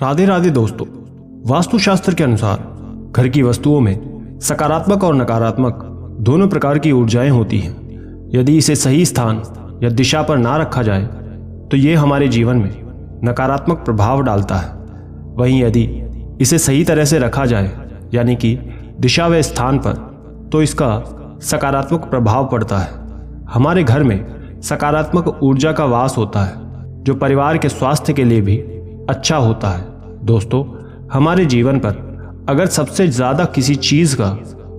राधे राधे दोस्तों। वास्तुशास्त्र के अनुसार घर की वस्तुओं में सकारात्मक और नकारात्मक दोनों प्रकार की ऊर्जाएं होती हैं। यदि इसे सही स्थान या दिशा पर ना रखा जाए तो ये हमारे जीवन में नकारात्मक प्रभाव डालता है। वहीं यदि इसे सही तरह से रखा जाए यानी कि दिशा व स्थान पर, तो इसका सकारात्मक प्रभाव पड़ता है। हमारे घर में सकारात्मक ऊर्जा का वास होता है जो परिवार के स्वास्थ्य के लिए भी अच्छा होता है। दोस्तों, हमारे जीवन पर अगर सबसे ज्यादा किसी चीज का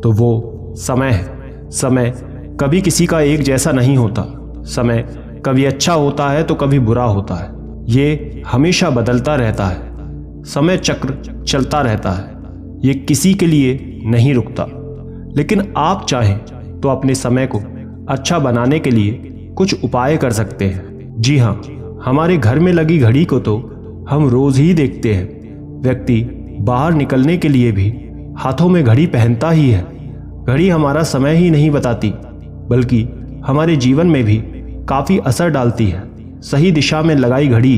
तो वो समय है। समय कभी किसी का एक जैसा नहीं होता। समय कभी अच्छा होता है तो कभी बुरा होता है। ये हमेशा बदलता रहता है। समय चक्र चलता रहता है, ये किसी के लिए नहीं रुकता। लेकिन आप चाहें तो अपने समय को अच्छा बनाने के लिए कुछ उपाय कर सकते हैं। जी हाँ, हमारे घर में लगी घड़ी को तो हम रोज ही देखते हैं। व्यक्ति बाहर निकलने के लिए भी हाथों में घड़ी पहनता ही है। घड़ी हमारा समय ही नहीं बताती बल्कि हमारे जीवन में भी काफी असर डालती है। सही दिशा में लगाई घड़ी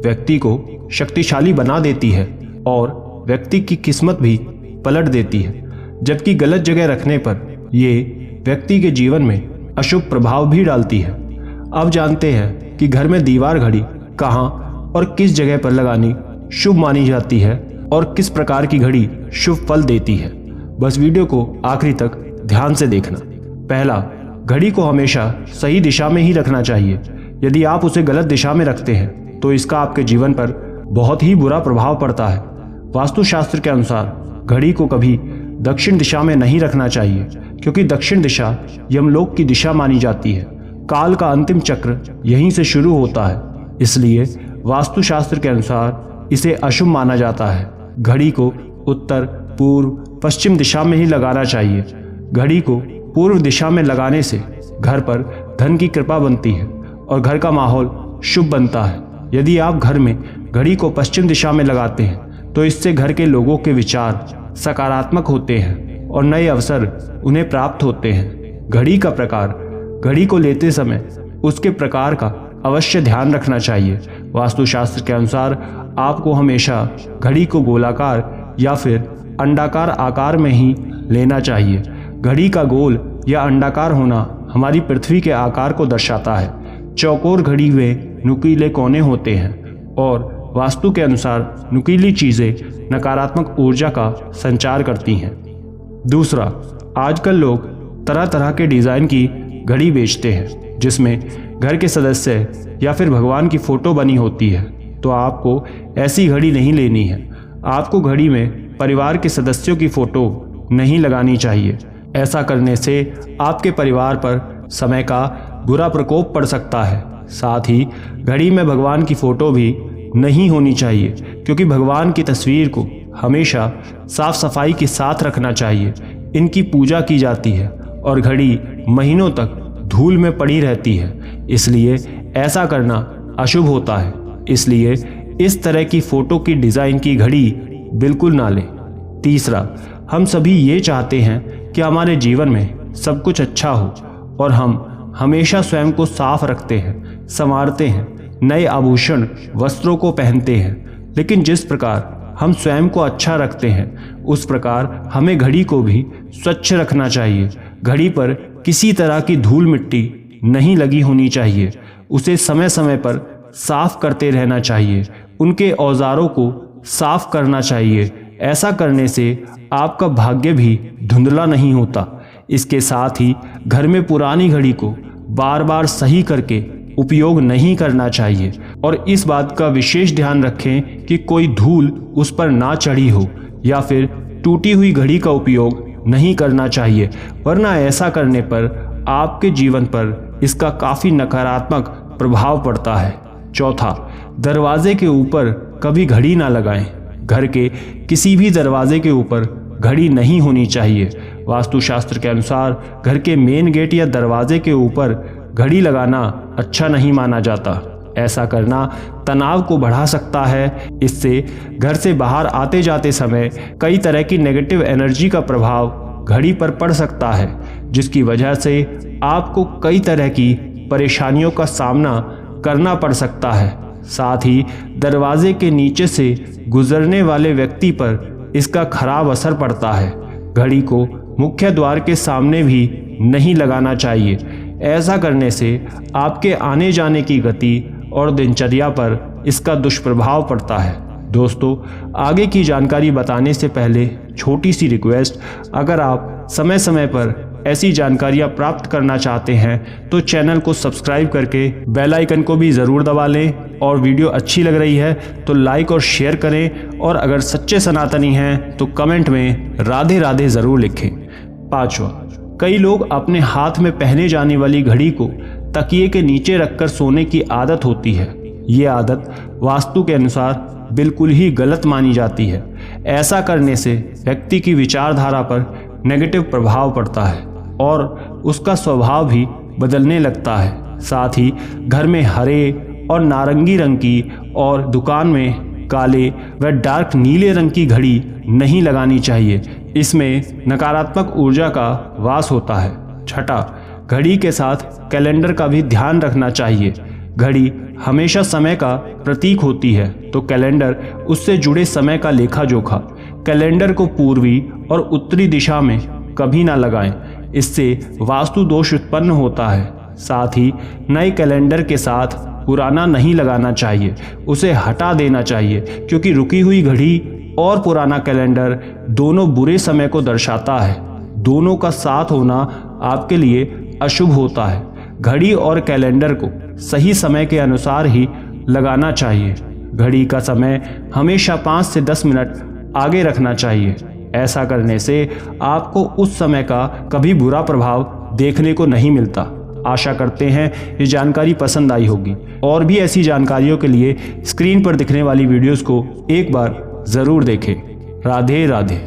व्यक्ति को शक्तिशाली बना देती है और व्यक्ति की किस्मत भी पलट देती है, जबकि गलत जगह रखने पर ये व्यक्ति के जीवन में अशुभ प्रभाव भी डालती है। अब जानते हैं कि घर में दीवार घड़ी कहाँ और किस जगह पर लगानी शुभ मानी जाती है और किस प्रकार की घड़ी शुभ फल देती है। बस वीडियो को आखिरी तक ध्यान से देखना। पहला, घड़ी को हमेशा सही दिशा में ही रखना चाहिए। यदि आप उसे गलत दिशा में रखते हैं तो इसका आपके जीवन पर बहुत ही बुरा प्रभाव पड़ता है। वास्तुशास्त्र के अनुसार घड़ी को कभी दक्षिण दिशा में नहीं रखना चाहिए, क्योंकि दक्षिण दिशा यमलोक की दिशा मानी जाती है। काल का अंतिम चक्र यहीं से शुरू होता है, इसलिए वास्तुशास्त्र के अनुसार इसे अशुभ माना जाता है। घड़ी को उत्तर, पूर्व, पश्चिम दिशा में ही लगाना चाहिए। घड़ी को पूर्व दिशा में लगाने से घर पर धन की कृपा बनती है और घर का माहौल शुभ बनता है। यदि आप घर में घड़ी को पश्चिम दिशा में लगाते हैं तो इससे घर के लोगों के विचार सकारात्मक होते हैं और नए अवसर उन्हें प्राप्त होते हैं। घड़ी का प्रकार, घड़ी को लेते समय उसके प्रकार का अवश्य ध्यान रखना चाहिए। वास्तुशास्त्र के अनुसार आपको हमेशा घड़ी को गोलाकार या फिर अंडाकार आकार में ही लेना चाहिए। घड़ी का गोल या अंडाकार होना हमारी पृथ्वी के आकार को दर्शाता है। चौकोर घड़ी में नुकीले कोने होते हैं और वास्तु के अनुसार नुकीली चीजें नकारात्मक ऊर्जा का संचार करती हैं। दूसरा, आजकल लोग तरह तरह के डिजाइन की घड़ी बेचते हैं जिसमें घर के सदस्य या फिर भगवान की फोटो बनी होती है। तो आपको ऐसी घड़ी नहीं लेनी है। आपको घड़ी में परिवार के सदस्यों की फोटो नहीं लगानी चाहिए। ऐसा करने से आपके परिवार पर समय का बुरा प्रकोप पड़ सकता है। साथ ही घड़ी में भगवान की फोटो भी नहीं होनी चाहिए, क्योंकि भगवान की तस्वीर को हमेशा साफ सफाई के साथ रखना चाहिए। इनकी पूजा की जाती है और घड़ी महीनों तक धूल में पड़ी रहती है, इसलिए ऐसा करना अशुभ होता है। इसलिए इस तरह की फोटो की डिजाइन की घड़ी बिल्कुल ना लें। तीसरा, हम सभी ये चाहते हैं कि हमारे जीवन में सब कुछ अच्छा हो और हम हमेशा स्वयं को साफ रखते हैं, संवारते हैं, नए आभूषण वस्त्रों को पहनते हैं। लेकिन जिस प्रकार हम स्वयं को अच्छा रखते हैं उस प्रकार हमें घड़ी को भी स्वच्छ रखना चाहिए। घड़ी पर किसी तरह की धूल मिट्टी नहीं लगी होनी चाहिए। उसे समय समय पर साफ करते रहना चाहिए। उनके औजारों को साफ करना चाहिए। ऐसा करने से आपका भाग्य भी धुंधला नहीं होता। इसके साथ ही घर में पुरानी घड़ी को बार बार सही करके उपयोग नहीं करना चाहिए और इस बात का विशेष ध्यान रखें कि कोई धूल उस पर ना चढ़ी हो या फिर टूटी हुई घड़ी का उपयोग नहीं करना चाहिए, वरना ऐसा करने पर आपके जीवन पर इसका काफी नकारात्मक प्रभाव पड़ता है। चौथा, दरवाजे के ऊपर कभी घड़ी ना लगाएं। घर के किसी भी दरवाजे के ऊपर घड़ी नहीं होनी चाहिए। वास्तुशास्त्र के अनुसार घर के मेन गेट या दरवाजे के ऊपर घड़ी लगाना अच्छा नहीं माना जाता। ऐसा करना तनाव को बढ़ा सकता है। इससे घर से बाहर आते जाते समय कई तरह की नेगेटिव एनर्जी का प्रभाव घड़ी पर पड़ सकता है, जिसकी वजह से आपको कई तरह की परेशानियों का सामना करना पड़ सकता है। साथ ही दरवाजे के नीचे से गुजरने वाले व्यक्ति पर इसका खराब असर पड़ता है। घड़ी को मुख्य द्वार के सामने भी नहीं लगाना चाहिए। ऐसा करने से आपके आने जाने की गति और दिनचर्या पर इसका दुष्प्रभाव पड़ता है। दोस्तों, आगे की जानकारी बताने से पहले छोटी सी रिक्वेस्ट, अगर आप समय समय पर ऐसी जानकारियां प्राप्त करना चाहते हैं तो चैनल को सब्सक्राइब करके बेल आइकन को भी ज़रूर दबा लें, और वीडियो अच्छी लग रही है तो लाइक और शेयर करें, और अगर सच्चे सनातनी हैं तो कमेंट में राधे राधे ज़रूर लिखें। 5वां, कई लोग अपने हाथ में पहने जाने वाली घड़ी को तकिए के नीचे रखकर सोने की आदत होती है। ये आदत वास्तु के अनुसार बिल्कुल ही गलत मानी जाती है। ऐसा करने से व्यक्ति की विचारधारा पर नेगेटिव प्रभाव पड़ता है और उसका स्वभाव भी बदलने लगता है। साथ ही घर में हरे और नारंगी रंग की और दुकान में काले व डार्क नीले रंग की घड़ी नहीं लगानी चाहिए। इसमें नकारात्मक ऊर्जा का वास होता है। 6, घड़ी के साथ कैलेंडर का भी ध्यान रखना चाहिए। घड़ी हमेशा समय का प्रतीक होती है, तो कैलेंडर उससे जुड़े समय का लेखा जोखा। कैलेंडर को पूर्वी और उत्तरी दिशा में कभी ना लगाएं, इससे वास्तु दोष उत्पन्न होता है। साथ ही नए कैलेंडर के साथ पुराना नहीं लगाना चाहिए, उसे हटा देना चाहिए, क्योंकि रुकी हुई घड़ी और पुराना कैलेंडर दोनों बुरे समय को दर्शाता है। दोनों का साथ होना आपके लिए अशुभ होता है। घड़ी और कैलेंडर को सही समय के अनुसार ही लगाना चाहिए। घड़ी का समय हमेशा 5 से 10 मिनट आगे रखना चाहिए। ऐसा करने से आपको उस समय का कभी बुरा प्रभाव देखने को नहीं मिलता। आशा करते हैं ये जानकारी पसंद आई होगी, और भी ऐसी जानकारियों के लिए स्क्रीन पर दिखने वाली वीडियोस को एक बार ज़रूर देखें। राधे राधे।